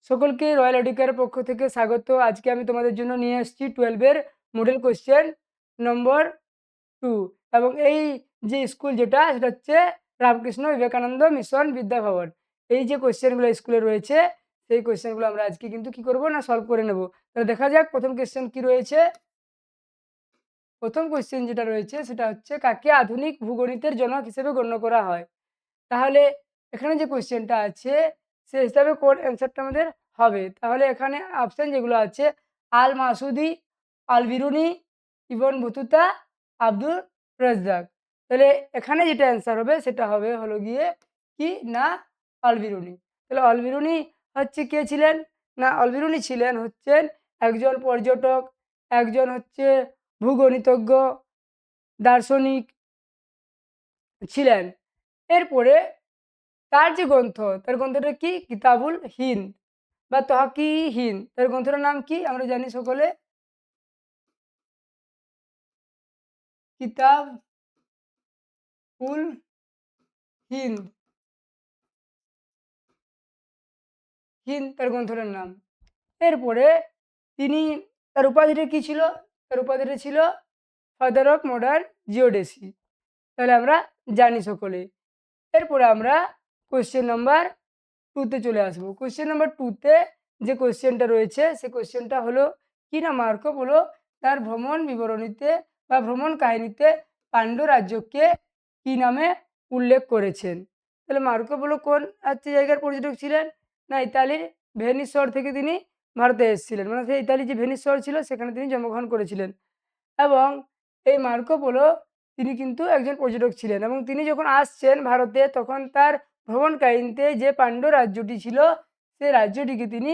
সকলকে রয়্যাল এডুকেয়ারের পক্ষ থেকে স্বাগত। আজকে আমি তোমাদের জন্য নিয়ে এসেছি 12 এর মডেল কোয়েশ্চেন নম্বর 2 এবং এই যে স্কুল যেটা সেটা হচ্ছে রামকৃষ্ণ বিবেকানন্দ মিশন বিদ্যাভবন। এই যে কোয়েশ্চেনগুলো স্কুলে রয়েছে সেই কোয়েশ্চেনগুলো আমরা আজকে কিন্তু কি করব না সলভ করে নেব। তাহলে দেখা যাক প্রথম কোয়েশ্চেন কি রয়েছে। প্রথম কোয়েশ্চেন যেটা রয়েছে সেটা হচ্ছে কাকে আধুনিক ভূগণিতের জনক হিসেবে গণ্য করা হয়। তাহলে এখানে যে কোয়েশ্চেনটা আছে সে হিসাবে কোন অ্যান্সারটা আমাদের হবে। তাহলে এখানে অপশান যেগুলো আছে Al Masudi, Al Biruni, Ibn Battuta, Abdul Razzaq. তাহলে এখানে যেটা অ্যান্সার হবে সেটা হবে হলো গিয়ে কি না আল বিরুনি। তাহলে আল বিরুনি হচ্ছে কে ছিলেন না আল বিরুনি ছিলেন হচ্ছেন একজন পর্যটক, একজন হচ্ছে ভূগণিতজ্ঞ, দার্শনিক ছিলেন। এরপরে তার যে গ্রন্থ, তার গ্রন্থটা কি কিতাবুল হিন্দ বা তহকি হিন্দ। তার গ্রন্থটার নাম কি আমরা জানি সকলে, কিতাবুল হিন্দ। হিন্দ তার গ্রন্থটার নাম। এরপরে তিনি তার উপাধিটা কি ছিল, তার উপাধিটা ছিল ফাদার অফ মডার্ন জিওডেসি। তাহলে আমরা জানি সকলে। এরপরে আমরা কোয়েশ্চেন নাম্বার 2-তে চলে আসবো। কোয়েশ্চেন নাম্বার 2-তে যে কোয়েশ্চেনটা রয়েছে সে কোয়েশ্চেনটা হলো কি না মার্কো পোলো তার ভ্রমণ বিবরণীতে বা ভ্রমণ কাহিনীতে পাণ্ড্য রাজ্যকে কি নামে উল্লেখ করেছেন। তাহলে মার্কো পোলো কোন জায়গার পর্যটক ছিলেন না ইতালির ভেনিস শহর থেকে তিনি ভারতে এসেছিলেন, মানে সেই ইতালি যে ভেনিস শহর ছিল সেখানে তিনি জন্মগ্রহণ করেছিলেন। এবং এই মার্কো পোলো তিনি কিন্তু একজন পর্যটক ছিলেন এবং তিনি যখন আসছেন ভারতে তখন তার ভ্রমণ কাহিনীতে যে পাণ্ড্য রাজ্যটি ছিল সেই রাজ্যটিকে তিনি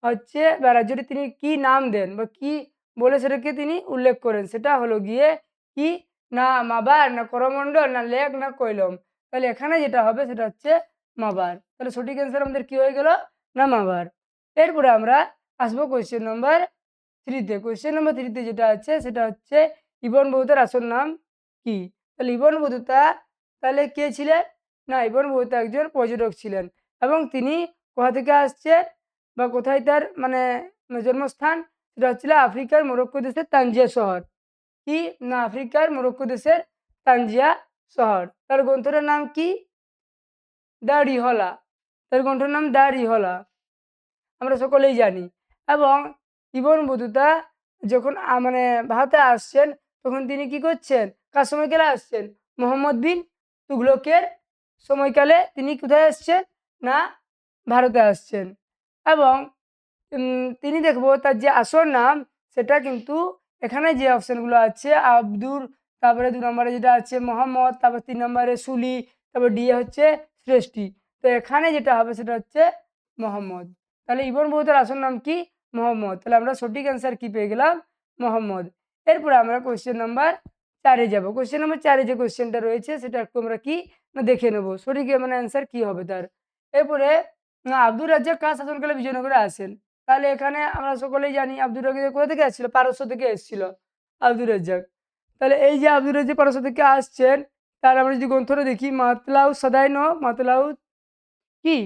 হচ্ছে বা রাজ্যটি তিনি কি নাম দেন বা কি বলে সেটাকে তিনি উল্লেখ করেন, সেটা হলো গিয়ে কি না মাবার, না করমণ্ডল, না লেক, না কৈলম। তাহলে এখানে যেটা হবে সেটা হচ্ছে মাবার। তাহলে সঠিক অ্যান্সার আমাদের কি হয়ে গেল না মাবার। এরপরে আমরা আসবো কোয়েশ্চেন নাম্বার 3-তে। কোয়েশ্চেন নাম্বার 3-তে যেটা আছে সেটা হচ্ছে ইবন বতুতার আসল নাম কি। তাহলে ইবন বতুতা তাহলে কে ছিলেন না ইবন বতুতা একজন পর্যটক ছিলেন এবং তিনি কোথা থেকে আসছেন বা কোথায় তার মানে জন্মস্থান, সেটা হচ্ছিল আফ্রিকার মরক্কো দেশের তানজিয়া শহর। কি না আফ্রিকার মরক্কো দেশের তানজিয়া শহর। তার গ্রন্থটার নাম কি দ্য রিহলা। তার গ্রন্থের নাম দ্য রিহলা, আমরা সকলেই জানি। এবং ইবন বতুতা যখন মানে ভারতে আসছেন তখন তিনি কি করছেন, কার সময়কালে আসছেন, মোহাম্মদ বিন তুঘলকের সময়কালে তিনি কোথায় আসছেন না ভারতে আসছেন। এবং তিনি দেখবো তার যে আসল নাম সেটা কিন্তু এখানে যে অপশানগুলো আছে আব্দুর, তারপরে 2 নম্বরে যেটা আছে মোহাম্মদ, তারপর 3 নম্বরে সুলি, তারপর ডি হচ্ছে শ্রেষ্ঠী। তো এখানে যেটা হবে সেটা হচ্ছে মোহাম্মদ। তাহলে ইবন বতুতার আসল নাম কি মোহাম্মদ। তাহলে আমরা সঠিক অ্যান্সার কি পেয়ে গেলাম মোহাম্মদ। এরপরে আমরা কোয়েশ্চেন নাম্বার 4-এ যাবো। কোয়েশ্চেন নাম্বার 4-এ যে কোয়েশ্চেনটা রয়েছে সেটা একটু আমরা কি না দেখে নেবো সঠিক মানে অ্যান্সার কি হবে তার। এরপরে আব্দুর রাজ্জাক কার শাসনকালে বিজয়নগরে আসেন। তাহলে এখানে আমরা সকলেই জানি আব্দুর রাজ্জাক কোথা থেকে এসেছিল, পারস্য থেকে এসেছিল আব্দুর রাজ্জাক। তাহলে এই যে আব্দুর রাজ্জাক পারস্য থেকে আসছেন তার আমরা যদি গ্রন্থটা দেখি মাতলাউ সাদাইন, মাতলাউ কি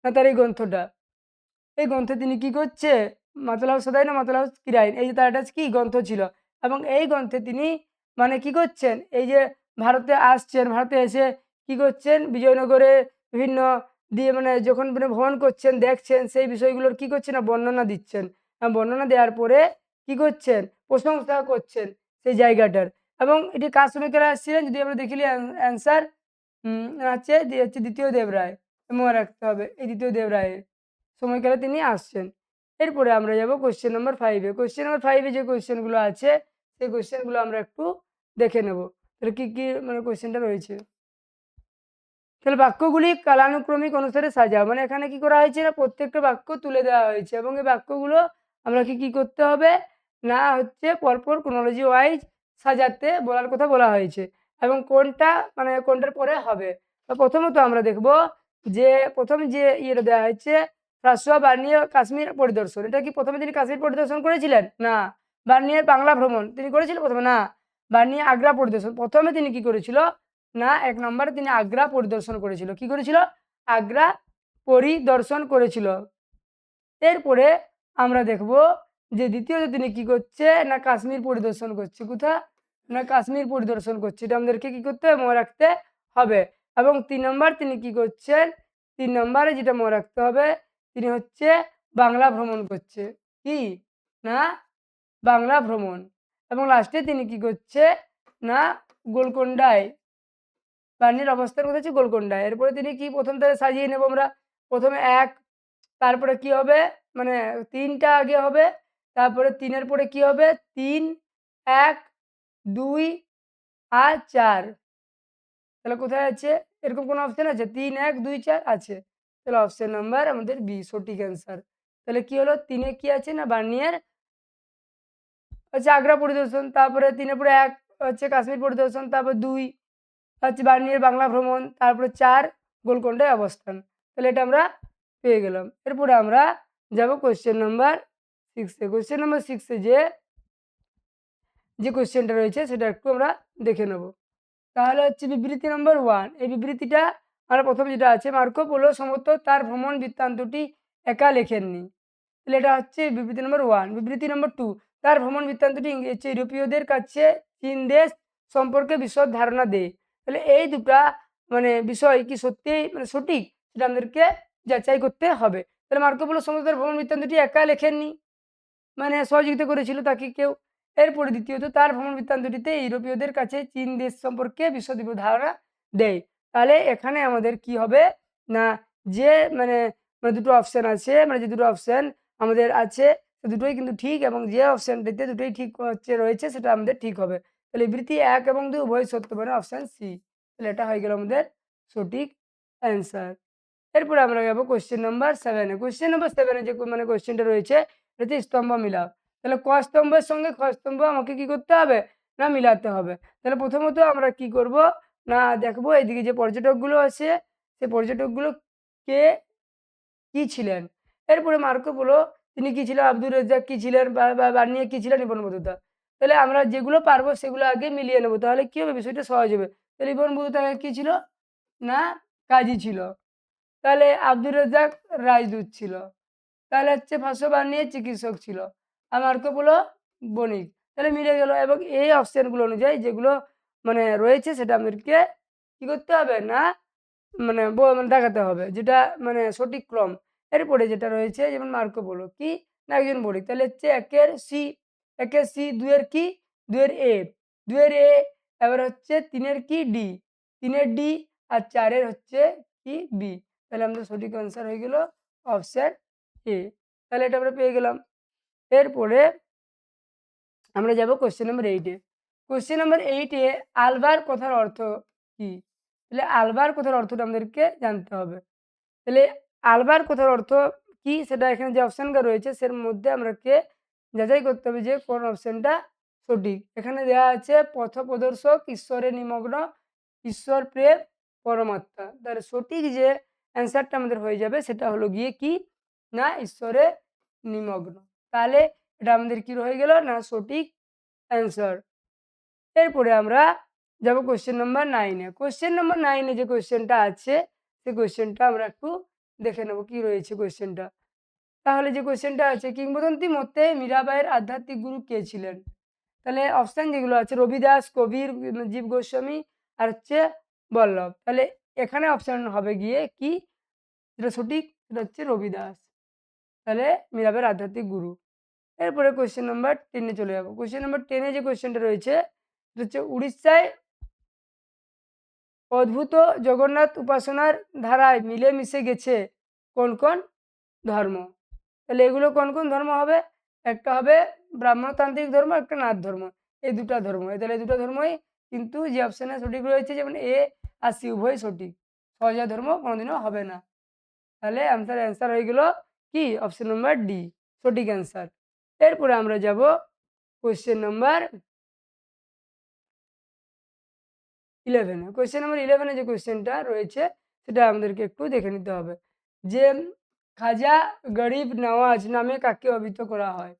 না তার এই গ্রন্থটা, এই গ্রন্থে তিনি কি করছে মাতলাউ সাদাইন মাতলাউ কিরাইন, এই যে তার একটা কি গ্রন্থ ছিল এবং এই গ্রন্থে তিনি মানে কি করছেন এই যে ভারতে আসছেন, ভারতে এসে কি করছেন বিজয়নগরে বিভিন্ন দিয়ে মানে যখন মানে ভ্রমণ করছেন দেখছেন সেই বিষয়গুলোর কি করছেন না বর্ণনা দিচ্ছেন। বর্ণনা দেওয়ার পরে কি করছেন প্রশংসা করছেন সেই জায়গাটার। এবং এটি কার সময়কালে আসছিলেন যদি আমরা দেখিলি অ্যান্সার হচ্ছে দ্বিতীয় দেবরায়, মনে রাখতে হবে এই দ্বিতীয় দেবরায়ের সময়কালে তিনি আসছেন। এরপরে আমরা যাব কোয়েশ্চেন নাম্বার 5-এ। কোয়েশ্চেন নাম্বার 5-এ যে কোয়েশ্চেনগুলো আছে সেই কোয়েশ্চেনগুলো আমরা একটু দেখে নেব। তাহলে কী কী মানে কোয়েশ্চেনটা রয়েছে। তাহলে বাক্যগুলি কালানুক্রমিক অনুসারে সাজাও, মানে এখানে কি করা হয়েছে না প্রত্যেকটা বাক্য তুলে দেওয়া হয়েছে এবং এই বাক্যগুলো আমরা কি করতে হবে না হচ্ছে পরপর ক্রোনোলজি ওয়াইজ সাজাতে বলার কথা বলা হয়েছে এবং কোনটা মানে কোনটার পরে হবে। তো প্রথমত আমরা দেখব যে প্রথম যে ইয়েটা দেওয়া হয়েছে ফ্রাসোয়া বার্নিয়ে কাশ্মীর পরিদর্শন, এটা কি প্রথমে তিনি কাশ্মীর পরিদর্শন করেছিলেন না। বার্নিয়ের বাংলা ভ্রমণ তিনি করেছিলেন প্রথমে না। বার্নিয়ে আগ্রা পরিদর্শন প্রথমে তিনি কি করেছিল না 1 নম্বরে তিনি আগ্রা পরিদর্শন করেছিল। কি করেছিল আগ্রা পরিদর্শন করেছিল। এরপরে আমরা দেখব যে দ্বিতীয়ত তিনি কি করছে না কাশ্মীর পরিদর্শন করছে। কোথা না কাশ্মীর পরিদর্শন করছে, এটা আমাদেরকে কি করতে হবে মনে রাখতে হবে। এবং 3 নম্বর তিনি কি করছেন, 3 নম্বরে যেটা মনে রাখতে হবে তিনি হচ্ছে বাংলা ভ্রমণ করছে। কি না বাংলা ভ্রমণ। এবং লাস্টে তিনি কি করছে না গোলকোন্ডায় বাণীর অবস্থান কোথায় হচ্ছে গোলকোন্ডায়। এরপরে তিনি কি প্রথম থেকে সাজিয়ে নেব আমরা। প্রথমে 1, তারপরে কি হবে মানে 3টা আগে হবে, তারপরে 3-এর পরে কি হবে 3, 1, 2 আর 4। তাহলে কোথায় আছে? এরকম কোনো অপশন আছে? 3, 1, 2, 4 আছে। তাহলে অপশন নাম্বার আমাদের বি সঠিক অ্যান্সার। তাহলে কি হলো 3 এ কি আছে না বার্নিয়ার হচ্ছে আগ্রা পরিদর্শন, তারপরে 3 এর পরে 1 হচ্ছে কাশ্মীর পরিদর্শন, তারপর 2 হচ্ছে বার্নিয়ার বাংলা ভ্রমণ, তারপরে 4 গোলকোন্ডায় অবস্থান। তাহলে এটা আমরা পেয়ে গেলাম। এরপরে আমরা যাব কোয়েশ্চেন নাম্বার 6 এ। কোয়েশ্চেন নাম্বার 6 এ যে কোয়েশ্চেনটা রয়েছে সেটা একটু আমরা দেখে নেব। তাহলে হচ্ছে বিবৃতি নম্বর 1। এই বিবৃতিটা আমরা প্রথমে যেটা আছে মার্কো পোলো সম্ভবত তার ভ্রমণ বৃত্তান্তটি একা লেখেননি। তাহলে এটা হচ্ছে বিবৃতি নম্বর 1। বিবৃতি নম্বর 2, তার ভ্রমণ বৃত্তান্তটি ইউরোপীয়দের কাছে চীন দেশ সম্পর্কে বিশদ ধারণা দেয়। তাহলে এই দুটা মানে বিষয় কি সত্যিই মানে সঠিক সেটা আমাদেরকে যাচাই করতে হবে। তাহলে মার্কো পোলো সম্ভবত তার ভ্রমণ বৃত্তান্তটি একা লেখেননি, মানে সহযোগিতা করেছিল তাকে কেউ। এরপরে দ্বিতীয়ত তার ভ্রমণ বৃত্তান্তটিতে ইউরোপীয়দের কাছে চীন দেশ সম্পর্কে বিশদ ধারণা দেয়। তাহলে এখানে আমাদের কি হবে না যে মানে মানে দুটো অপশান আছে, মানে যে দুটো অপশান আমাদের আছে সে দুটোই কিন্তু ঠিক, এবং যে অপশানটিতে দুটোই ঠিক হচ্ছে রয়েছে সেটা আমাদের ঠিক হবে। তাহলে বিবৃতি 1 এবং 2 উভয় সত্য, মানে অপশান সি। তাহলে এটা হয়ে গেল আমাদের সঠিক অ্যান্সার। এরপরে আমরা যাবো কোয়েশ্চেন নাম্বার 7 এ। কোয়েশ্চেন নাম্বার 7 এ যে মানে কোয়েশ্চেনটা রয়েছে এটা হচ্ছে স্তম্ভ মিলাও। তাহলে ক স্তম্ভের সঙ্গে খ স্তম্ভ আমাকে কি করতে হবে না মিলাতে হবে। তাহলে প্রথমত আমরা কি করব না দেখবো এইদিকে যে পর্যটকগুলো আছে সেই পর্যটকগুলো কে কি ছিলেন। এরপরে মার্কো পোলো তিনি কি ছিলেন, আব্দুর রাজ্জাক কি ছিলেন, বা বার্নিয়ে কি ছিলেন, ইবন বতুতা। তাহলে আমরা যেগুলো পারবো সেগুলো আগে মিলিয়ে নেবো, তাহলে কি হবে বিষয়টা সহজ হবে। তাহলে ইবন বতুতা কি ছিল না কাজী ছিল, তাহলে আব্দুর রাজ্জাক রাজদূত ছিল, তাহলে হচ্ছে ফাঁসো বানিয়ে চিকিৎসক ছিল, আর মার্কো পোলো বণিক। তাহলে মিলে গেল। এবং এই অপশানগুলো অনুযায়ী যেগুলো মানে রয়েছে সেটা আমাদেরকে কী করতে হবে না মানে মানে দেখাতে হবে যেটা মানে সঠিক ক্রম। এরপরে যেটা রয়েছে যেমন মার্কো পোলো কি না একজন বণিক, তাহলে হচ্ছে 1-এর সি 2-এর কি 2-এর এ 2-এর এ, এবার হচ্ছে 3-এর কি ডি 3-এর ডি, আর 4-এর হচ্ছে কি বি। তাহলে আমাদের সঠিক আনসার হয়ে গেল অপশান এ। তাহলে এটা আমরা পেয়ে গেলাম। এরপরে আমরা যাব কোশ্চেন নাম্বার 8 এ। কোশ্চেন নাম্বার 8 এ আলবার কথার অর্থ কি? তাহলে আলবার কথার অর্থটা আমাদেরকে জানতে হবে। তাহলে আলবার কথার অর্থ কি সেটা এখানে যে অপশানটা রয়েছে সের মধ্যে আমাকে যাচাই করতে হবে যে কোন অপশানটা সঠিক। এখানে দেওয়া আছে পথপ্রদর্শক, ঈশ্বরে নিমগ্ন, ঈশ্বর প্রেম, পরমাত্মা। তাহলে সঠিক যে অ্যান্সারটা আমাদের হয়ে যাবে সেটা হলো গিয়ে কি না ঈশ্বরে নিমগ্ন। তাহলে এটা আমাদের কি হয়ে গেল না সঠিক অ্যান্সার। এরপরে আমরা যাব কোশ্চেন নাম্বার 9 এ। কোশ্চেন নাম্বার 9 এ যে কোশ্চেনটা আছে সেই কোশ্চেনটা আমরা একটু দেখে নেব কি রয়েছে কোশ্চেনটা। তাহলে যে কোশ্চেনটা আছে কিংবদন্তি মতে মীরাবাইয়ের আধ্যাত্মিক গুরু কে ছিলেন? তাহলে অপশান যেগুলো আছে রবিদাস, কবির, জীব গোস্বামী আর হচ্ছে বল্লভ। তাহলে এখানে অপশান হবে গিয়ে কি যেটা সঠিক সেটা হচ্ছে রবিদাস। তাহলে মীরাবাইয়ের আধ্যাত্মিক গুরু। এরপরে কোয়েশ্চেন নাম্বার 10 এ চলে যাব। কোয়েশ্চেন নাম্বার 10 এ যে কোয়েশ্চেনটা রয়েছে সেটা হচ্ছে উড়িষ্যায় অদ্ভুত জগন্নাথ উপাসনার ধারায় মিলেমিশে গেছে কোন কোন ধর্ম? তাহলে এগুলো কোন কোন ধর্ম হবে? একটা হবে ব্রাহ্মণতান্ত্রিক ধর্ম, একটা নাথ ধর্ম। এই দুটা ধর্ম। তাহলে এই দুটা ধর্মই কিন্তু যে অপশানে সঠিক রয়েছে যেমন এ আর সি উভয়ই সঠিক। সহজা ধর্ম কোনোদিনও হবে না। তাহলে আমাদের অ্যান্সার হয়ে গেল কি অপশন নাম্বার ডি সঠিক অ্যান্সার। এরপরে আমরা যাব কোয়েশ্চেন নাম্বার 11 এ। কোয়েশ্চেন নাম্বার 11 এ যে কোয়েশ্চেনটা রয়েছে সেটা আমাদেরকে একটু দেখে নিতে হবে যে খাজা গরিব নওয়াজ নামে কাকে অভিহিত করা হয়?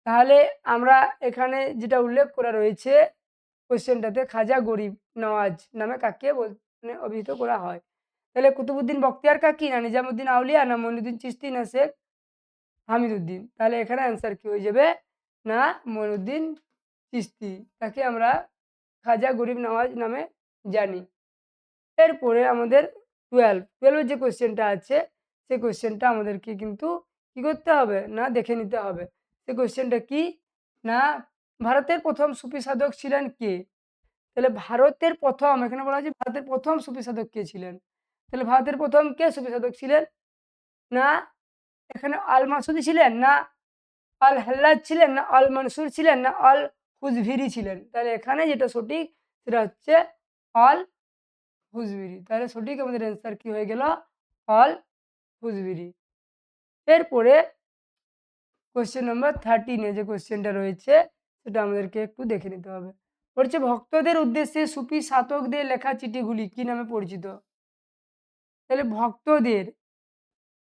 তাহলে আমরা এখানে যেটা উল্লেখ করা রয়েছে কোয়েশ্চেনটাতে খাজা গরিব নওয়াজ নামে কাকে মানে অভিহিত করা হয়? তাহলে কুতুবুদ্দিন বখতিয়ার কাকি, না নিজামুদ্দিন আউলিয়া, না মঈনুদ্দিন চিশতি, না শেখ হামিদুদ্দিন। তাহলে এখানে অ্যান্সার কি হয়ে যাবে না মঈনুদ্দিন চিশতি, তাকে আমরা খাজা গরিব নওয়াজ নামে জানি। এরপরে আমাদের 12 যে কোয়েশ্চেনটা আছে সেই কোয়েশ্চেনটা আমাদেরকে কিন্তু কি করতে হবে না দেখে নিতে হবে। সেই কোয়েশ্চেনটা কি না ভারতের প্রথম সুফি সাধক ছিলেন কে? তাহলে ভারতের প্রথম এখানে বলা হয়েছে ভারতের প্রথম সুফি সাধক কে ছিলেন? তাহলে ভারতের প্রথম কে সুফি সাধক ছিলেন? না এখানে আল মাসুদি ছিলেন, না আল হাল্লাজ ছিলেন, না আল মনসুর ছিলেন, না আল হুজভিরি ছিলেন? তাহলে এখানে যেটা সঠিক সেটা হচ্ছে আল হুজভিরি। তাহলে সঠিক আমাদের অ্যান্সার কি হয়ে গেল আল হুজভিরি। এরপরে কোয়েশ্চেন নাম্বার 13 যে কোয়েশ্চেনটা রয়েছে সেটা আমাদেরকে একটু দেখে নিতে হবে। বলছে ভক্তদের উদ্দেশ্যে সুফি সাধকদের লেখা চিঠিগুলি কি নামে পরিচিত? তাহলে ভক্তদের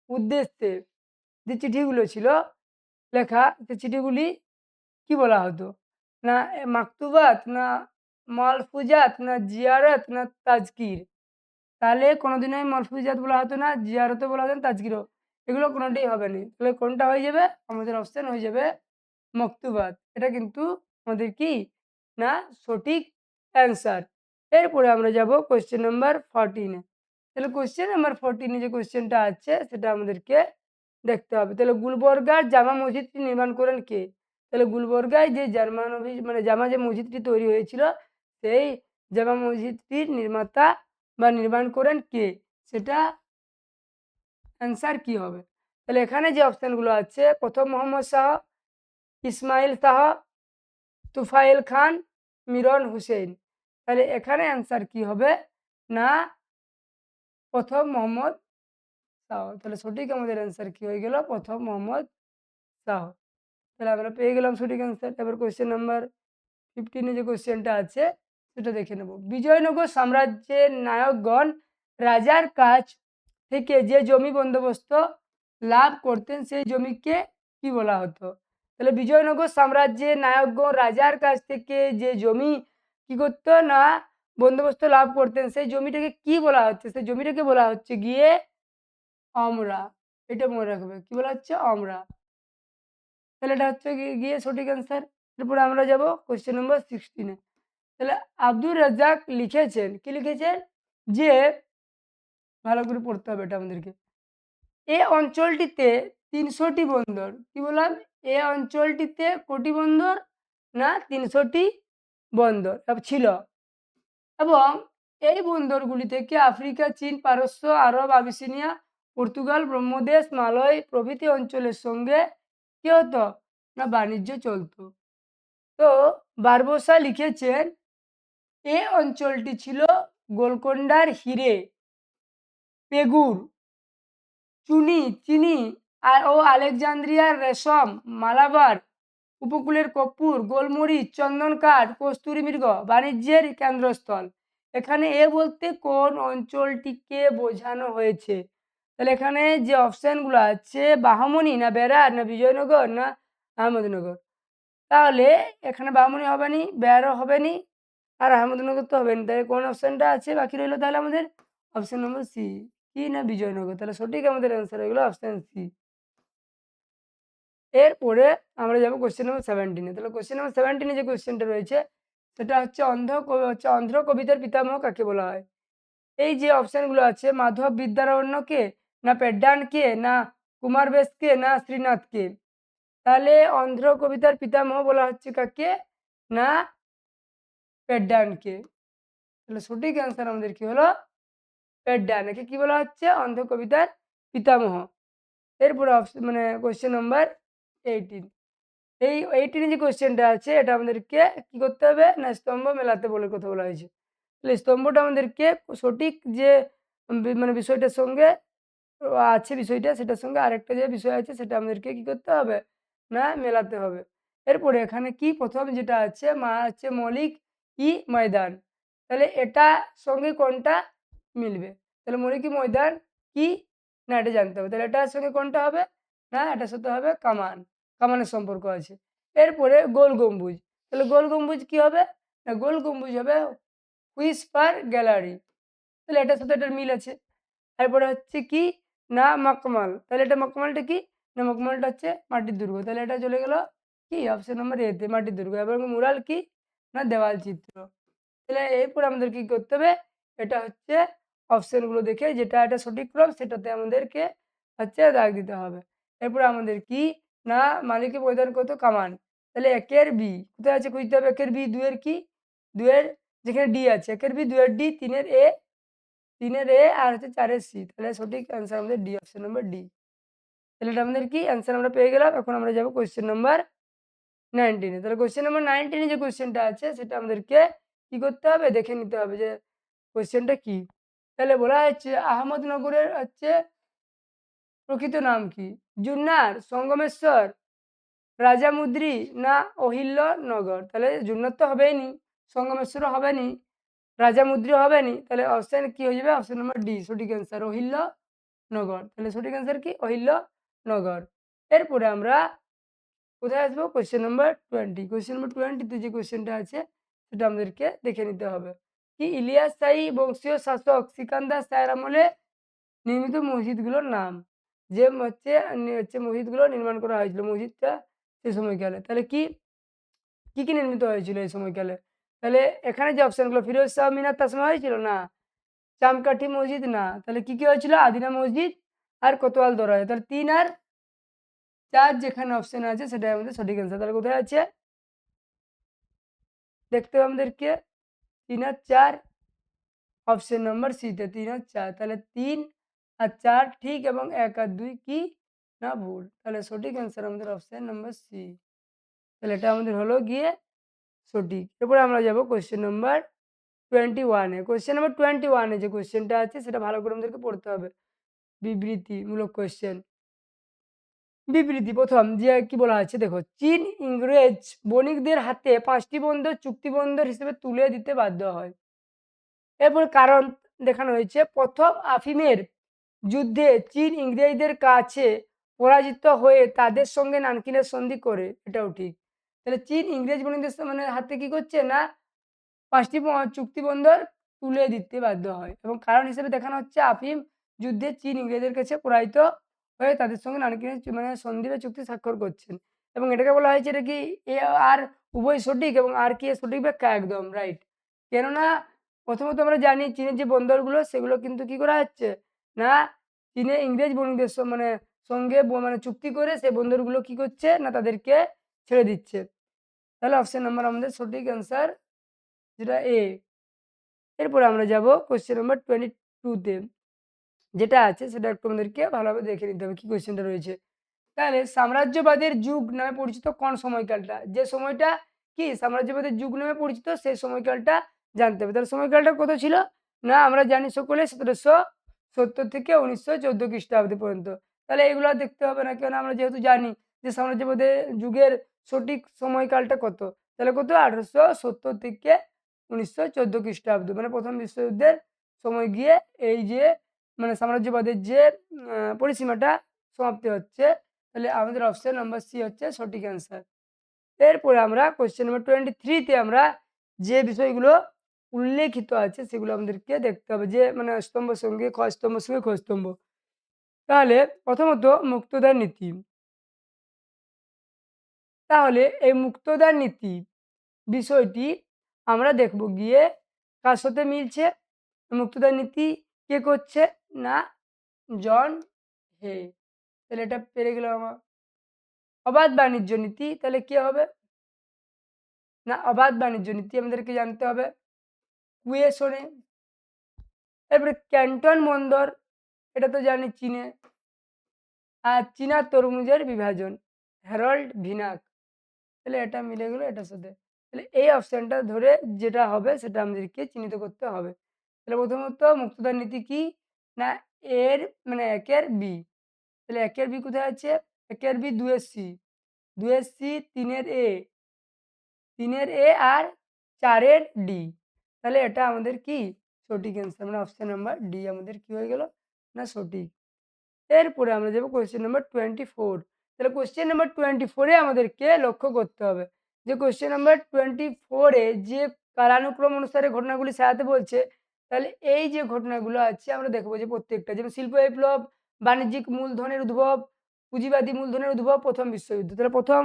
উদ্দেশ্যে যে চিঠিগুলো ছিল লেখা সে চিঠিগুলি কি বলা হতো? না মাকতুবাত, না মালফুজাত, না জিয়ারত, না তাজকির? তাহলে কোনোদিনই মালফুজাত বলা হতো না, জিয়ারতও বলা হতো না, তাজকিরও। এগুলো কোনোটাই হবে না। তাহলে কোনটা হয়ে যাবে? আমাদের অপশন হয়ে যাবে মকতুবাত। এটা কিন্তু আমাদের কি না সঠিক অ্যান্সার। এরপরে আমরা যাব কোয়েশ্চেন নাম্বার 14 এ। তাহলে কোয়েশ্চেন নাম্বার 14 যে কোয়েশ্চেনটা আছে সেটা আমাদেরকে দেখতে হবে। তাহলে গুলবর্গার জামা মসজিদটি নির্মাণ করেন কে? তাহলে গুলবর্গায় যে জামা যে মসজিদটি তৈরি হয়েছিল সেই জামা মসজিদটির নির্মাতা বা নির্মাণ করেন কে? সেটা অ্যান্সার কি হবে? তাহলে এখানে যে অপশানগুলো আছে প্রথম মোহাম্মদ শাহ, ইসমাইল শাহ, তুফাইল খান, মিরন হুসেন। তাহলে এখানে অ্যান্সার কি হবে না প্রথম মোহাম্মদ শাহ। তাহলে সঠিক আমাদের অ্যান্সার কি হয়ে গেল প্রথম মোহাম্মদ শাহ। তাহলে আমরা পেয়ে গেলাম সঠিক অ্যান্সার। এবার কোয়েশ্চেন নাম্বার 15 যে কোয়েশ্চেনটা আছে সেটা দেখে নেব। বিজয়নগর সাম্রাজ্যের নায়কগণ রাজার কাছ থেকে যে জমি বন্দোবস্ত লাভ করতেন সেই জমিকে কি বলা হতো? তাহলে বিজয়নগর সাম্রাজ্যের নায়কগণ রাজার কাছ থেকে যে জমি কি করতো না বন্দোবস্ত লাভ করতেন সেই জমিটাকে কি বলা হচ্ছে? সেই জমিটাকে বলা হচ্ছে গিয়ে অমরা। এটা মনে রাখবে কি বলা হচ্ছে অমরা। তাহলে এটা হচ্ছে গিয়ে সঠিক অ্যান্সার। এরপরে আমরা যাব কোয়েশ্চেন নম্বর 16 এ। তাহলে আব্দুর রাজ্জাক লিখেছেন কি লিখেছেন যে ভালো করে পড়তে হবে এটা আমাদেরকে। এ অঞ্চলটিতে ৩০০টি বন্দর কি বললাম এ অঞ্চলটিতে কটি বন্দর না ৩০০টি বন্দর ছিল এবং এই বন্দরগুলি থেকে আফ্রিকা, চীন, পারস্য, আরব, আবিসিনিয়া, পর্তুগাল, ব্রহ্মদেশ, মালয় প্রভৃতি অঞ্চলের সঙ্গে কি হতো না বাণিজ্য চলতো। তো বারবোসা লিখেছেন এ অঞ্চলটি ছিল গোলকোন্ডার হিরে, পেগুর, চিনি ও আলেকজান্দ্রিয়ার রেশম, মালাবার উপকূলের কর্পূর, গোলমরিচ, চন্দন কাঠ, কস্তুরী মৃগ বাণিজ্যের কেন্দ্রস্থল। এখানে এ বলতে কোন অঞ্চলটিকে বোঝানো হয়েছে? তাহলে এখানে যে অপশানগুলো আছে বাহামনি, না বেরার, না বিজয়নগর, না আহমদনগর? তাহলে এখানে বাহামনি হবে নি, বেরারও হবে নি, আর আহমদনগর তো হবে না। তাহলে কোন অপশানটা আছে বাকি রইলো তাহলে আমাদের অপশান নম্বর সি কি না বিজয়নগর। তাহলে সঠিক আমাদের অ্যান্সার হয়ে গেলো অপশান সি। এরপরে আমরা যাব কোশ্চেন নম্বর 17 এ। তাহলে কোশ্চেন নম্বর 17 যে কোশ্চেনটা রয়েছে সেটা হচ্ছে অন্ধ্র কবিতার পিতামহ কাকে বলা হয়? এই যে অপশানগুলো আছে মাধব বিদ্যারণ্যকে, না পেড্ডানকে, না কুমার বেশকে, না শ্রীনাথকে? তাহলে অন্ধ্র কবিতার পিতামহ বলা হচ্ছে কাকে না পেড্ডানকে। তাহলে সঠিক অ্যান্সার আমাদের কি হলো পেড্ডান। একে কি বলা হচ্ছে অন্ধ্র কবিতার পিতামহ। এরপরে কোশ্চেন নম্বর 18। এই 18 যে কোশ্চেনটা আছে এটা আমাদেরকে কি করতে হবে না স্তম্ভ মেলাতে বলে কথা বলা হয়েছে। তাহলে স্তম্ভটা আমাদেরকে সঠিক যে বিষয়টার সঙ্গে আছে বিষয়টা সেটার সঙ্গে আরেকটা যে বিষয় আছে সেটা আমাদেরকে কি করতে হবে না মেলাতে হবে। এরপরে এখানে কি প্রথম যেটা আছে হচ্ছে মৌলিক ময়দান। তাহলে এটা সঙ্গে কোনটা মিলবে? তাহলে মৌলিক ময়দান কি না এটা জানতে হবে। তাহলে এটার সঙ্গে কোনটা হবে না এটার সাথে হবে কামানের সম্পর্ক আছে। এরপরে গোল গম্বুজ। তাহলে গোল গম্বুজ কি হবে না গোল গম্বুজ হবে হুইসপার গ্যালারি। তাহলে এটার সাথে এটার মিল আছে। এরপরে হচ্ছে কি না মকমল। তাহলে এটা মকমলটা কি মখমলটা হচ্ছে মাটির দুর্গ, তাহলে এটা চলে গেল কি অপশন নম্বর এতে মাটির দুর্গ। এবং মুরাল কি না দেওয়াল চিত্র। তাহলে এরপর আমাদের কি করতে হবে, এটা হচ্ছে অপশনগুলো দেখে যেটা এটা সঠিক ক্রম সেটাতে আমাদেরকে হচ্ছে দাগ দিতে হবে। এরপর আমাদের কি না মালিককে প্রদান করতো কামান, তাহলে একের বি কোথায় আছে খুঁজতে হবে, একের বি দুয়ের কি দুয়ের যেখানে ডি আছে, একের বি দুয়ের ডি তিনের এ আর হচ্ছে চারের সি, তাহলে সঠিক অ্যান্সার আমাদের ডি অপশন নম্বর ডি। তাহলে এটা আমাদের কি অ্যান্সার আমরা পেয়ে গেলাম। এখন আমরা যাবো কোয়েশ্চেন নাম্বার 19-এ। তাহলে কোয়েশ্চেন নাম্বার 19-এ যে কোয়েশ্চেনটা আছে সেটা আমাদেরকে কি করতে হবে, দেখে নিতে হবে যে কোয়েশ্চেনটা কি। তাহলে বলা হচ্ছে আহমদনগরের হচ্ছে প্রকৃত নাম কি? জুন্নার, সঙ্গমেশ্বর, রাজামুদ্রি না অহিল্যনগর। তাহলে জুন্নার তো হবেই নি, সঙ্গমেশ্বরও হবে নি, রাজামুদ্রিও হবে নি, তাহলে অপশন কি হয়ে যাবে অপশন নম্বর ডি সঠিক অ্যান্সার অহিল্যনগর। তাহলে সঠিক অ্যান্সার কি অহিল্যনগর। এরপরে আমরা কোথায় আসবো কোয়েশ্চেন নাম্বার 20। কোয়েশ্চেন নাম্বার 20-তে যে কোয়েশ্চেনটা আছে সেটা আমাদেরকে দেখে নিতে হবে কি ইলিয়াস শাহী বংশীয় শাসক সিকান্দার শাহের আমলে নির্মিত মসজিদগুলোর নাম। যে হচ্ছে মসজিদগুলো নির্মাণ করা হয়েছিল মসজিদটা সে সময়কালে, তাহলে কি কি কি নির্মিত হয়েছিল এই সময়কালে? তাহলে এখানে যে অপশনগুলো ফিরোজ শাহ মিনার তার সময় হয়েছিল না, চামকাঠি মসজিদ না, তাহলে কি কি হয়েছিল আদিনা মসজিদ আর কোতোয়াল দরজা। তাহলে 3 আর 4 যেখানে অপশন আছে সেটাই আমাদের সঠিক অ্যান্সার। তাহলে কোথায় আছে দেখতে হবে আমাদেরকে 3 আর 4 অপশন নম্বর সিতে 3 আর 4, তাহলে 3 আর 4 ঠিক এবং 1 আর 2 কি না ভুল। তাহলে সঠিক অ্যান্সার আমাদের অপশন নম্বর সি। তাহলে এটা আমাদের হলো গিয়ে সঠিক। এরপরে আমরা যাব কোয়েশ্চেন নাম্বার 21-এ। কোয়েশ্চেন নাম্বার 21-এ যে কোয়েশ্চেনটা আছে সেটা ভালো করে আমাদেরকে পড়তে হবে। বিবৃতিমূলক কোয়েশ্চেন। বিবৃতি প্রথম যে কি বলা আছে দেখো, চীন ইংরেজ বণিকদের হাতে 5টি বন্দর চুক্তিবন্দর হিসেবে তুলে দিতে বাধ্য হয়। এরপর কারণ দেখানো হয়েছে প্রথম আফিমের যুদ্ধে চীন ইংরেজদের কাছে পরাজিত হয়ে তাদের সঙ্গে নানকিনের সন্ধি করে, এটাও ঠিক। তাহলে চীন ইংরেজ বণিকদের মানে হাতে কি করছে না 5টি চুক্তিবন্দর তুলে দিতে বাধ্য হয় এবং কারণ হিসেবে দেখানো হচ্ছে আফিম যুদ্ধে চীন ইংরেজদের কাছে পরাজিত হয়ে তাদের সঙ্গে নানকিনের মানে সন্ধি বা চুক্তি স্বাক্ষর করছেন এবং এটাকে বলা হয়েছে এটা কি এ আর উভয় সঠিক এবং আর কি এর সঠিক ব্যাখ্যা একদম রাইট। কেননা প্রথমত আমরা জানি চীনের যে বন্দরগুলো সেগুলো কিন্তু কি করা হচ্ছে না চীনে ইংরেজ বণিকদের মানে সঙ্গে মানে চুক্তি করে সেই বন্দরগুলো কি করছে না তাদেরকে ছেড়ে দিচ্ছে। তাহলে অপশন নাম্বার আমাদের সঠিক অ্যান্সার যেটা এ। এরপরে আমরা যাব কোয়েশ্চেন নাম্বার 22-তে যেটা আছে সেটা একটু আমাদেরকে ভালোভাবে দেখে নিতে হবে কি কোয়েশ্চেনটা রয়েছে। তাহলে সাম্রাজ্যবাদের যুগ নামে পরিচিত কোন সময়কালটা? যে সময়টা কি সাম্রাজ্যবাদের যুগ নামে পরিচিত সেই সময়কালটা জানতে হবে। তাহলে সময়কালটা কত ছিল না আমরা জানি সকলে 1770 থেকে 1914 খ্রিস্টাব্দ পর্যন্ত। তাহলে এগুলো দেখতে হবে না, কেন আমরা যেহেতু জানি যে সাম্রাজ্যবাদের যুগের সঠিক সময়কালটা কত, তাহলে কত 1870 থেকে 1914 খ্রিস্টাব্দ মানে প্রথম বিশ্বযুদ্ধের সময় গিয়ে এই যে মানে সাম্রাজ্যবাদের যে পরিসীমাটা সমাপ্তি হচ্ছে। তাহলে আমাদের অপশন নাম্বার সি হচ্ছে সঠিক অ্যান্সার। এরপরে আমরা কোয়েশ্চেন নাম্বার 23-তে আমরা যে বিষয়গুলো উল্লেখিত আছে সেগুলো আমাদেরকে দেখতে হবে যে মানে স্তম্ভ সঙ্গে খ স্তম্ভ সঙ্গে খ স্তম্ভ। তাহলে প্রথমত মুক্তদার নীতি। তাহলে এই মুক্তদার নীতি বিষয়টি আমরা দেখব গিয়ে কার সাথে মিলছে। মুক্তদার নীতি কে করছে না জন হে। তাহলে এটা পেরে গেলাম আমার। অবাধ বাণিজ্য নীতি তাহলে কি হবে না অবাধ বাণিজ্য নীতি আমাদেরকে জানতে হবে কুয়েশনে। এরপরে ক্যান্টন বন্দর এটা তো জানি চীনে। আর চীনা তরমুজের বিভাজন হ্যারল্ড ভিনাক। তাহলে এটা মিলে গেল এটার সাথে। তাহলে এই অপশানটা ধরে যেটা হবে সেটা আমাদেরকে চিহ্নিত করতে হবে। তাহলে প্রথমত মুক্তদার নীতি কি না এর মানে একের বি। তাহলে একের বি কোথায় আছে একের বি 2-এর সি 2-এর সি 3-এর এ 3-এর এ আর 4-এর ডি। তাহলে এটা আমাদের কি সঠিক অ্যান্সার মানে অপশন নাম্বার ডি আমাদের কি হয়ে গেল না সঠিক। এরপরে আমরা যাবো কোয়েশ্চেন নাম্বার 24। তাহলে কোয়েশ্চেন নাম্বার 24-এ আমাদেরকে লক্ষ্য করতে হবে যে কোয়েশ্চেন নাম্বার 24-এ যে কালানুক্রম অনুসারে ঘটনাগুলি সাজাতে বলছে। তাহলে এই যে ঘটনাগুলো আছে আমরা দেখবো যে প্রত্যেকটা যেমন শিল্প বিপ্লব, বাণিজ্যিক মূলধনের উদ্ভব, পুঁজিবাদী মূলধনের উদ্ভব প্রথম বিশ্বযুদ্ধ। তাহলে প্রথম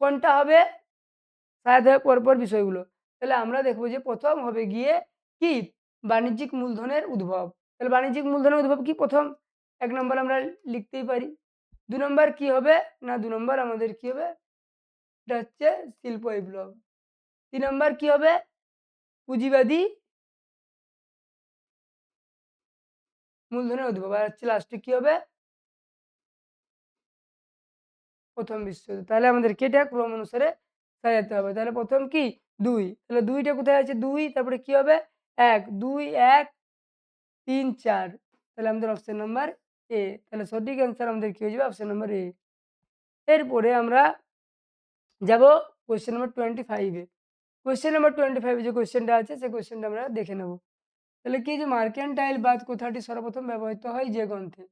কোনটা হবে? শায়দ হবে পরপর বিষয়গুলো। তাহলে আমরা দেখব যে প্রথম হবে গিয়ে কি? বাণিজ্যিক মূলধনের উদ্ভব। তাহলে বাণিজ্যিক মূলধনের উদ্ভব কি? প্রথম ১ নম্বর আমরা লিখতেই পারি। ২ নম্বর কি হবে? না ২ নম্বর আমাদের কি হবে? এটা হচ্ছে শিল্প বিপ্লব। ৩ নম্বর কি হবে? পুঁজিবাদী মূলধনের উদ্ভব। আর হচ্ছে লাস্টে কি হবে? প্রথম বিশ্বযুদ্ধ। তাহলে আমাদেরকে এটা ক্রম অনুসারে সাজাতে হবে। তাহলে প্রথম কি? ২। তাহলে ২ টা কোথায় আছে? ২ তারপরে কি হবে? ১, ২, ১, ৩, ৪। তাহলে আমাদের অপশন নাম্বার এ। তাহলে সঠিক অ্যান্সার আমাদের কি হয়ে যাবে? Option number A. এরপরে আমরা যাব কোয়েশ্চেন নাম্বার 25 এ। কোয়েশ্চেন নাম্বার 25 এ যে কোয়েশ্চেনটা আছে সেই কোয়েশ্চেনটা আমরা দেখে নেব। তাহলে কি? যে মার্কেন্টাইল বাদ কথাটি সর্বপ্রথম ব্যবহৃত হয় যে গ্রন্থে?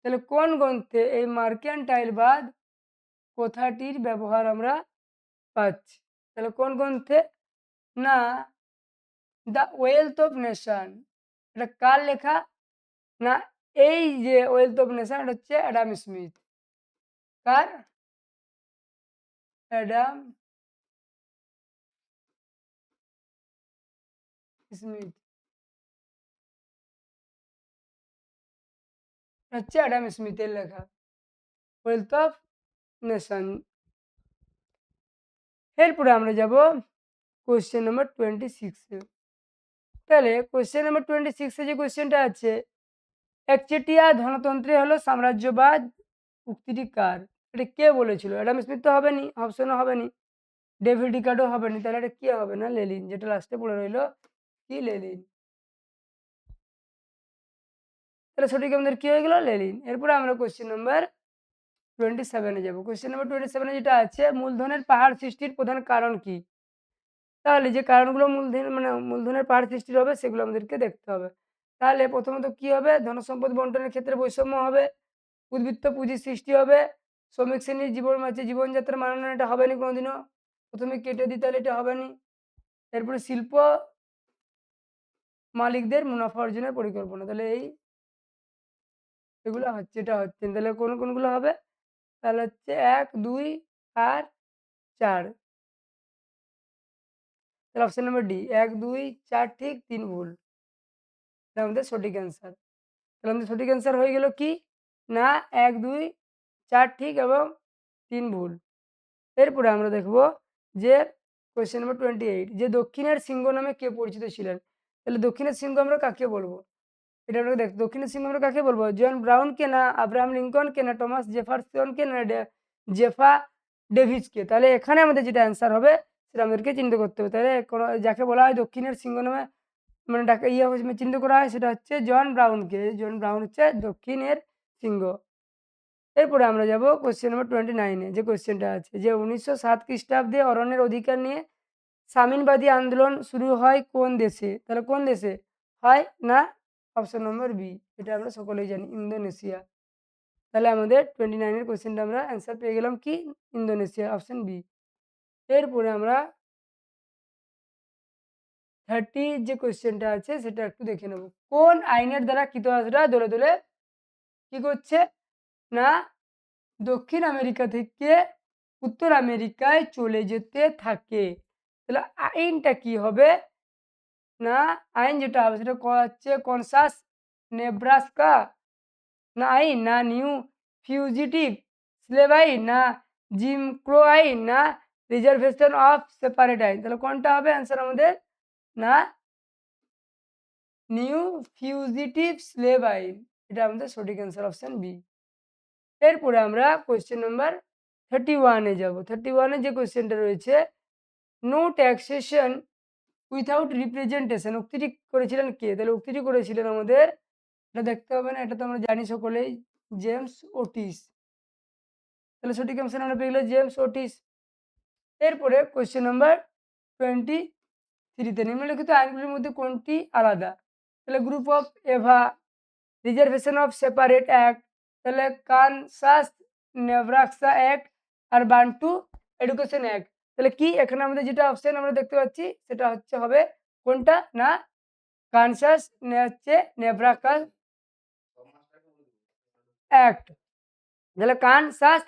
তাহলে কোন গ্রন্থে এই মার্কেন্টাইল বাদ কথাটির ব্যবহার আমরা পাচ্ছি? তাহলে কোন গ্রন্থে? না দ্য ওয়েলথ অফ নেশন। এটা কার লেখা? না এই যে ওয়েলথ অফ নেশন এটা হচ্ছে অ্যাডাম স্মিথ। কার? Adam Smith. হচ্ছে অ্যাডাম স্মিথের লেখা ওয়েলথ অফ নেশন। এরপরে আমরা যাব কোয়েশ্চেন নাম্বার 26 এ। তাহলে কোয়েশ্চেন নাম্বার 26 এ যে কোয়েশ্চেনটা আছে, একচেটিয়া ধনতন্ত্রে হলো সাম্রাজ্যবাদ উক্তিটি কার? এটা কে বলেছিল? অ্যাডাম স্মিথ তো হবে নি, হবসনও হবে নি, ডেভিড রিকার্ডও হবে নি। তাহলে এটা কি হবে? না লেনিন, যেটা লাস্টে পড়ে রইলো কি? লেনিন। তাহলে সঠিক আমাদের কি হয়ে গেল? লেনিন। এরপরে আমরা কোয়েশ্চেন নাম্বার 27 এ যাব। কোয়েশ্চেন নাম্বার 27 এ যেটা আছে, মূলধনের পাহাড় সৃষ্টির প্রধান কারণ কি? তাহলে যে কারণগুলো মূলধনের পাহাড় সৃষ্টির হবে সেগুলো আমাদেরকে দেখতে হবে। তাহলে প্রথমত কি হবে? ধনসম্পদ বন্টনের ক্ষেত্রে বৈষম্য হবে, উদ্বৃত্ত পুঁজির সৃষ্টি হবে, শ্রমিক শ্রেণীর জীবনযাত্রার মান উন্নয়ন, এটা হবে না কোনোদিনও। প্রথমে কেটে দিই তাহলে এটা হবে না। এরপরে শিল্প মালিকদের মুনাফা অর্জনের পরিকল্পনা। তাহলে এগুলো হচ্ছে, এটা হচ্ছে না। তাহলে কোনগুলো হবে? তাহলে হচ্ছে ১, ২ আর ৪। তাহলে অপশন নাম্বার ডি ১, ২, ৪ ঠিক, ৩ ভুল। এটা আমাদের সঠিক অ্যান্সার। তাহলে আমাদের সঠিক অ্যান্সার হয়ে গেল কি? না ১, ২, ৪ ঠিক এবং ৩ ভুল। এরপরে আমরা দেখব যে কোয়েশ্চেন নাম্বার 28, যে দক্ষিণের সিংহ নামে কে পরিচিত ছিলেন? তাহলে দক্ষিণের সিংহ আমরা কাকে বলবো? এটা আমরা দক্ষিণের সিংহ আমরা কাকে বলবো? জন ব্রাউনকে, না আব্রাহাম লিঙ্কনকে, না টমাস জেফারসনকে, না জেফা ডেভিসকে? তাহলে এখানে আমাদের যেটা অ্যান্সার হবে সেটা আমাদেরকে চিন্তা করতে হবে। তাহলে যাকে বলা হয় দক্ষিণের সিংহ নামে মানে ডাকা চিহ্নিত করা হয় সেটা হচ্ছে জন ব্রাউনকে। জন ব্রাউন হচ্ছে দক্ষিণের সিংহ। এরপরে আমরা যাব কোয়েশ্চেন নাম্বার 29 এ, যে কোয়েশ্চেনটা আছে, যে 1907 খ্রিস্টাব্দে অরণ্যের অধিকার নিয়ে সামিনবাদী আন্দোলন শুরু হয় কোন দেশে? তাহলে কোন দেশে হয়? না অপশন নম্বর বি, এটা আমরা সকলেই জানি, ইন্দোনেশিয়া। তাহলে আমাদের 29 এর কোয়েশ্চেনটা আমরা অ্যান্সার পেয়ে গেলাম কি? Indonesia, option B. এরপরে আমরা 30 যে কোয়েশ্চেনটা আছে সেটা একটু দেখে নেব। কোন আইনের দ্বারা কৃতদাসরা দলে দলে কি করছে? না দক্ষিণ আমেরিকা থেকে উত্তর আমেরিকায় চলে যেতে থাকে। তাহলে আইনটা কি হবে? না আইন যেটা হবে সেটা হচ্ছে কনসাস নেব্রাস্কা না আইন, না নিউ ফিউজিটিভ স্লেভ আইন, না জিম ক্রো আইন, না রিজার্ভেশন অফ সেপারেট আইন। তাহলে কোনটা হবে অ্যান্সার আমাদের? না নিউ ফিউজিটিভ স্লেভ আইন, এটা আমাদের সঠিক অ্যান্সার, অপশন বি। এরপরে আমরা কোয়েশ্চেন নাম্বার 31 এ যাব। 31 এ যে কোয়েশ্চেনটা রয়েছে, নো ট্যাক্সেশন উইথাউট রিপ্রেজেন্টেশন উক্তিটি করেছিলেন কে? তাহলে উক্তিটি করেছিলেন আমাদের, এটা দেখতে হবে না, এটা তো আমরা জানি সকলেই, জেমস ওটিস। তাহলে সঠিক অ্যান্সার আমরা পেয়ে গেলাম জেমস ওটিস। এরপরে কোয়েশ্চেন নাম্বার 23 তে, নিম্নলিখিত আইনগুলির মধ্যে কোনটি আলাদা? তাহলে গ্রুপ অফ এভা, রিজার্ভেশন অফ সেপারেট অ্যাক্ট, তাহলে কানসাস নেব্রাস্কা অ্যাক্ট, আর বান্টু এডুকেশন অ্যাক্ট। তাহলে কি এখানে আমাদের যেটা অপশন আমরা দেখতে পাচ্ছি সেটা হচ্ছে হবে কোনটা? না কানসাস হচ্ছে নেব্রাস্কা অ্যাক্ট। তাহলে কানসাস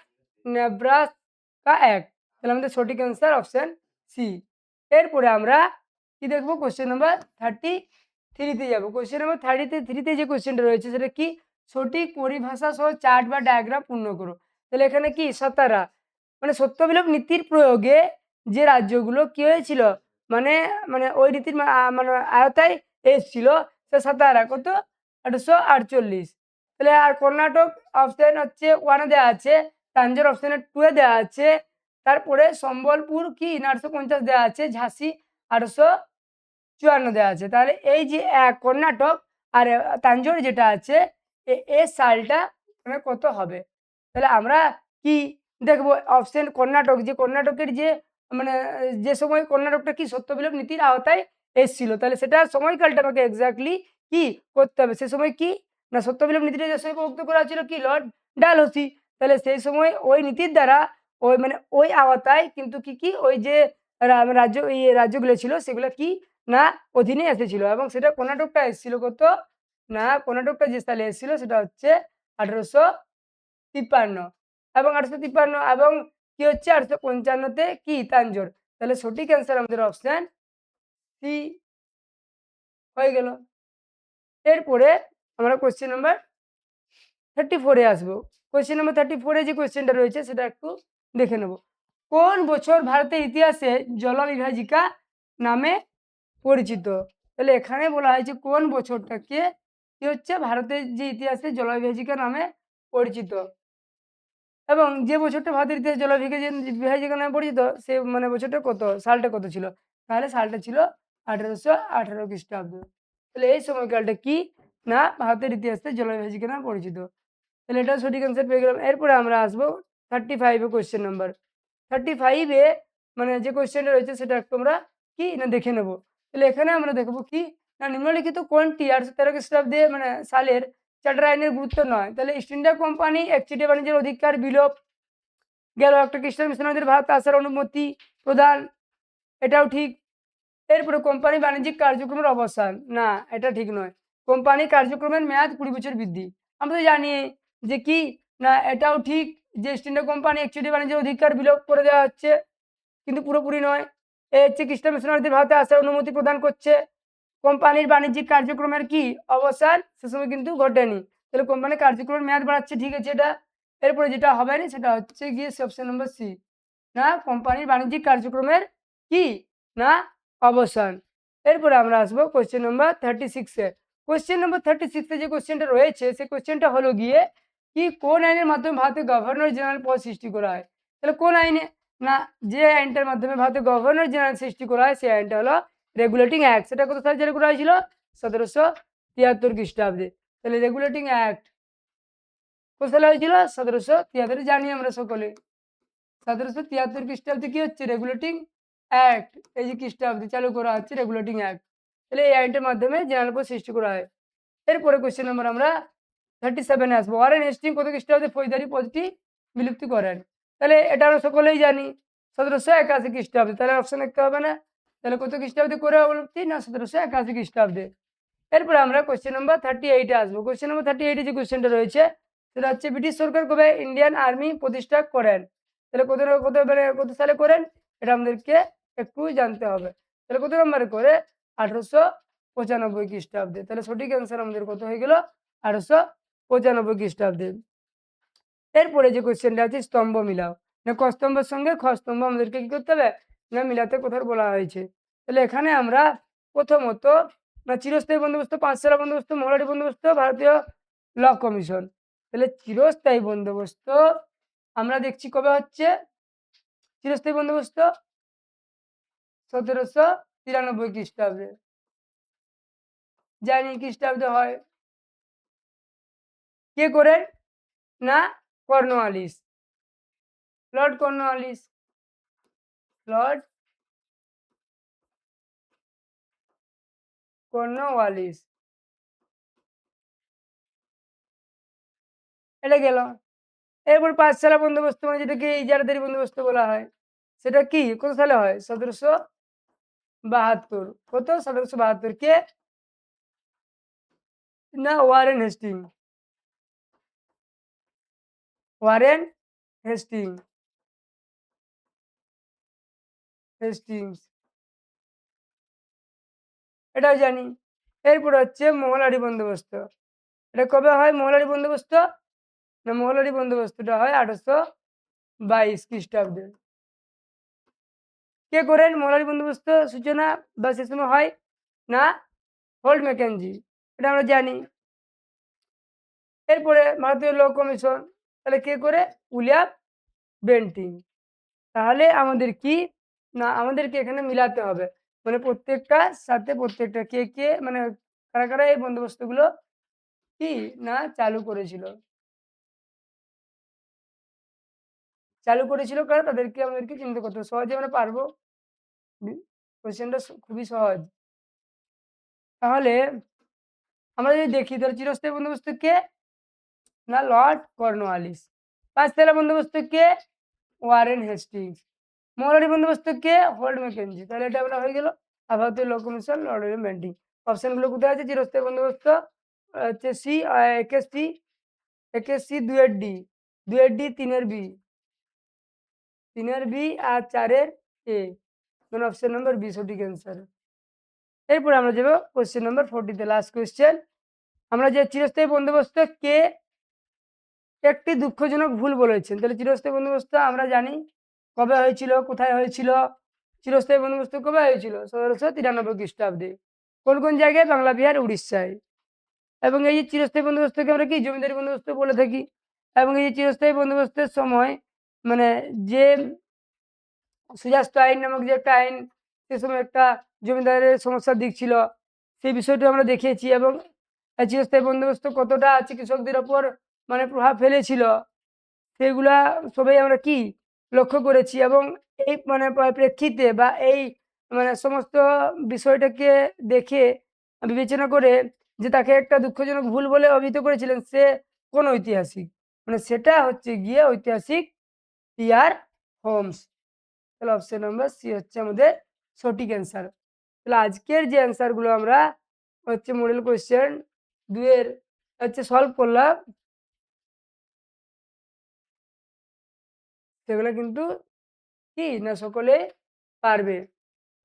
নেব্রাস্কা অ্যাক্ট। তাহলে আমাদের সঠিক অ্যান্সার অপশন সি। এরপরে আমরা কি দেখবো, কোশ্চেন নাম্বার 33 যাবো। কোশ্চেন নাম্বার 33 যে কোশ্চেনটা রয়েছে সেটা কি, সঠিক পরিভাষা সহ চার্ট বা ডায়াগ্রাম পূর্ণ করো। তাহলে এখানে কি সতারা, মানে সত্যবিলোপ নীতির প্রয়োগে যে রাজ্যগুলো কি হয়েছিল, মানে মানে ওই নীতির মানে আয়তায় এসেছিল, সে সাতারা কত 1848। তাহলে আর কর্ণাটক অপশন হচ্ছে 1 দেওয়া আছে, তাঞ্জোর অপশনে 2 দেওয়া আছে, তারপরে সম্বলপুর কি 950 দেওয়া আছে, ঝাঁসি 854 দেওয়া আছে। তাহলে এই যে কর্ণাটক আর তাঞ্জোর যেটা আছে, এর সালটা মানে কত হবে। তাহলে আমরা কি দেখবো, অপশন কর্ণাটক, যে কর্ণাটকের যে মানে যে সময় কর্ণাটকটা কি সত্যবিলোপ নীতির আওতায় এসেছিল, তাহলে সেটা সময়কালটা আমাকে এক্স্যাক্টলি কি করতে হবে। সে সময় কি না, সত্যবিলোপ নীতিটা যে সময় প্রবর্তন করা হয়েছিল কি লর্ড ডালহৌসি, তাহলে সেই সময় ওই নীতির দ্বারা ওই মানে ওই আওতায় কিন্তু কি কি ওই যে রাজ্য রাজ্যগুলো ছিল সেগুলো কি না অধীনে এসেছিল, এবং সেটা কর্ণাটকটা এসেছিল কত না, কর্ণাটকটা যে সালে এসেছিল সেটা হচ্ছে 1853, এবং 1853 এবং কি হচ্ছে 1855 কি তাঞ্জোর। তাহলে সঠিক অ্যান্সার আমাদের অপশন সি হয়ে গেল। এরপরে আমরা কোশ্চেন নাম্বার 34 আসবো। কোশ্চেন নাম্বার 34 যে কোশ্চেনটা রয়েছে সেটা একটু দেখে নেব। কোন বছর ভারতের ইতিহাসে জলবিভাজিকা নামে পরিচিত। তাহলে এখানে বলা হয়েছে কোন বছরটাকে কি হচ্ছে ভারতের যে ইতিহাসে জলবিভাজিকা নামে পরিচিত, এবং যে বছরটা ভারতের ইতিহাসে জলবিভাজিকা নামে পরিচিত সে মানে বছরটা কত, সালটা কত ছিল। তাহলে সালটা ছিল 1818 খ্রিস্টাব্দ। তাহলে এই সময়কালটা কি না ভারতের ইতিহাসে জলবিভাজিকা নামে পরিচিত। তাহলে এটা সঠিক অ্যান্সার পেয়ে গেলাম। এরপরে আমরা আসবো 35 কোশ্চেন নাম্বার 35 মানে যে কোশ্চেনটা রয়েছে সেটা একটু আমরা কি না দেখে নেব। তাহলে এখানে আমরা দেখবো কি না, নিম্নলিখিত কোনটি 1813 খ্রিস্টাব্দে মানে সালের চার্টার আইনের গুরুত্ব নয়। তাহলে ইস্ট ইন্ডিয়া কোম্পানি একচেটিয়া বাণিজ্যের অধিকার বিলোপ গেল, একটা খ্রিস্টান মিশনারিদের ভারত আসার অনুমতি প্রদান, এটাও ঠিক। এরপরে কোম্পানি বাণিজ্যিক কার্যক্রমের অবসান, না এটা ঠিক নয়। কোম্পানি কার্যক্রমের মেয়াদ 20 বছর বৃদ্ধি, আমরা তো জানি যে কি না এটাও ঠিক, যে ইস্ট ইন্ডিয়া কোম্পানি একচেটিয়া বাণিজ্যের অধিকার বিলোপ করে দেওয়া হচ্ছে, কিন্তু পুরোপুরি নয়। এ হচ্ছে খ্রিস্টান মিশনারিদের ভারতে আসার অনুমতি প্রদান করছে। কোম্পানির বাণিজ্যিক কার্যক্রমের কি অবসান সে সময় কিন্তু ঘটেনি, তাহলে কোম্পানির কার্যক্রমের মেয়াদ বাড়াচ্ছে, ঠিক আছে এটা। এরপরে যেটা হবে না সেটা হচ্ছে গিয়ে অপশন নম্বর সি, না কোম্পানির বাণিজ্যিক কার্যক্রমের কি না অবসান। এরপরে আমরা আসবো কোশ্চেন নম্বর 36-এ। কোশ্চেন নম্বর 36-এ যে কোশ্চেনটা রয়েছে সেই কোশ্চেনটা হলো গিয়ে কি, কোন আইনের মাধ্যমে ভারতের গভর্নর জেনারেল পদ সৃষ্টি করা হয়। তাহলে কোন আইনে না, যে আইনটার মাধ্যমে ভারতের গভর্নর জেনারেল সৃষ্টি করা হয় সেই আইনটা হলো রেগুলেটিং অ্যাক্ট। সেটা কত সালে জারি করা হয়েছিল, 1773 খ্রিস্টাব্দে। তাহলে রেগুলেটিং অ্যাক্ট কত সালে হয়েছিল, 1773, জানি আমরা সকলে। 1773 খ্রিস্টাব্দে কি হচ্ছে রেগুলেটিং অ্যাক্ট, এই যে খ্রিস্টাব্দে চালু করা হচ্ছে রেগুলেটিং অ্যাক্ট। তাহলে এই আইনটার মাধ্যমে জেনারেল পদ সৃষ্টি করা হয়। এরপরে কোশ্চেন নাম্বার আমরা 37-এ আসবো। ওয়ারেন হেস্টিং কত খ্রিস্টাব্দে ফৌজদারি পদটি বিলুপ্তি করেন। তাহলে এটা আমরা সকলেই জানি 1781 খ্রিস্টাব্দে, তাহলে অপশন দেখতে হবে না। তাহলে কত খ্রিস্টাব্দে করে বিলুপ্তি না 1781 খ্রিস্টাব্দে। এরপরে আমরা কোশ্চেন নাম্বার 38-এ আসবো। কোশ্চেন নাম্বার 38-এ যে কোশ্চেনটা রয়েছে সেটা হচ্ছে, ব্রিটিশ সরকার কবে ইন্ডিয়ান আর্মি প্রতিষ্ঠা করেন। তাহলে কত সালে করেন এটা আমাদেরকে একটু জানতে হবে। তাহলে কত নম্বরে করে 1895 খ্রিস্টাব্দে। তাহলে সঠিক অ্যান্সার আমাদের কত হয়ে গেল 1895 খ্রিস্টাব্দে। এরপরে যে কোশ্চেনটা আছে স্তম্ভ মিলাও, না ক স্তম্ভের সঙ্গে খ স্তম্ভ আমাদেরকে কি করতে হবে না মিলাতে কথা বলা হয়েছে। তাহলে এখানে আমরা প্রথমত না চিরস্থায়ী বন্দোবস্ত, পাঁচশালা বন্দোবস্ত, মহলাটি বন্দোবস্ত, ভারতীয় ল কমিশন। তাহলে চিরস্থায়ী বন্দোবস্ত আমরা দেখছি কবে হচ্ছে, চিরস্থায়ী বন্দোবস্ত 1793 খ্রিস্টাব্দে, জানি খ্রিস্টাব্দে হয়। কে করেন না Cornwallis, Lord Cornwallis, Lord Cornwallis, এটা গেল। এরপর পাঁচশালা বন্দোবস্ত মানে যেটাকে ইজারাদারি বন্দোবস্ত বলা হয়, সেটা কি কত সালে হয় 1772। কত 1772 কে না ওয়ারেন হেস্টিং, ওয়ারেন হেস্টিংস এটাও জানি। এরপর হচ্ছে মহলারি বন্দোবস্ত। এটা কবে হয় মহলারি বন্দোবস্ত? না, মহলারি বন্দোবস্তটা হয় 1822 খ্রিস্টাব্দে। কে করেন মহলারি বন্দোবস্ত সূচনা বা সে সময় হয়? না, হোল্ট ম্যাকেনজি, এটা আমরা জানি। এরপরে ভারতীয় ল কমিশন, তাহলে কে করে? William Bentinck. তাহলে আমাদের কি, না আমাদেরকে এখানে মিলাতে হবে, মানে প্রত্যেকটার সাথে প্রত্যেকটা কে কে মানে কারা কারা এই বন্দোবস্তগুলো কি না চালু করেছিল কারা, তাদেরকে আমাদেরকে চিন্তা করতে হবে। সহজে আমরা পারবো, কোয়েশ্চেনটা খুবই সহজ। তাহলে আমরা যদি দেখি, তাহলে চিরস্থায়ী বন্দোবস্ত কে? না, লর্ড কর্নওয়ালিস। 5 তালা বন্দোবস্ত কে? Warren Hastings. মহলারি বন্দোবস্ত কে? হোল্ট ম্যাকেনজি। তাহলে এটা আমরা হয়ে গেল। আর ভারতীয় law commission Lord William Bentinck. অপশনগুলো কোথায় আছে? চিরস্থায়ী বন্দোবস্ত হচ্ছে সি, একের সি, একের সি, 2 এর ডি, 2 এর ডি, 3 এর বি, 3 এর বি আর 4 এর এ, মানে অপশন নম্বর বি সঠিক অ্যান্সার। এরপর আমরা যাবো কোশ্চেন নম্বর 40 তে, লাস্ট কোশ্চেন। আমরা যে চিরস্থায়ী বন্দোবস্ত কে একটি দুঃখজনক ভুল বলেছেন। তাহলে চিরস্থায়ী বন্দোবস্ত আমরা জানি কবে হয়েছিল, কোথায় হয়েছিল। চিরস্থায়ী বন্দোবস্ত কবে হয়েছিল? 1793 খ্রিস্টাব্দে। কোন কোন জায়গায়? বাংলা, বিহার, উড়িষ্যায়। এবং এই যে চিরস্থায়ী বন্দোবস্তকে আমরা কি জমিদারি বন্দোবস্ত বলে থাকি। এবং এই যে চিরস্থায়ী বন্দোবস্তের সময় মানে যে সুজাস্ত আইন নামক যে একটা আইন, সে সময় একটা জমিদারের সমস্যার দিক ছিল, সেই বিষয়টি আমরা দেখিয়েছি। এবং এই চিরস্থায়ী বন্দোবস্ত কতটা চিকিৎসকদের ওপর মানে প্রভাব ফেলেছিল, সেগুলা সবাই আমরা কি লক্ষ্য করেছি। এবং এই মানে প্রেক্ষিতে বা এই মানে সমস্ত বিষয়টাকে দেখে বিবেচনা করে যে তাকে একটা দুঃখজনক ভুল বলে অভিহিত করেছিলেন, সে কোন ঐতিহাসিক? মানে সেটা হচ্ছে গিয়ে ঐতিহাসিক টি.আর. হোমস। তাহলে অপশন নাম্বার সি হচ্ছে আমাদের সঠিক অ্যান্সার। তাহলে আজকের যে অ্যান্সারগুলো আমরা হচ্ছে মডেল কোয়েশ্চেন 2 এর হচ্ছে সলভ করলাম, সেগুলো কিন্তু কি না সকলে পারবে।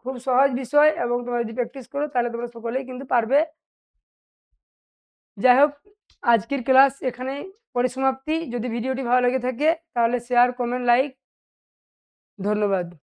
খুব সহজ বিষয়, এবং তোমরা যদি প্র্যাকটিস করো তাহলে তোমরা সকলেই কিন্তু পারবে। যাই হোক, আজকের ক্লাস এখানেই পরিসমাপ্তি। যদি ভিডিওটি ভালো লেগে থাকে তাহলে শেয়ার, কমেন্ট, লাইক। ধন্যবাদ।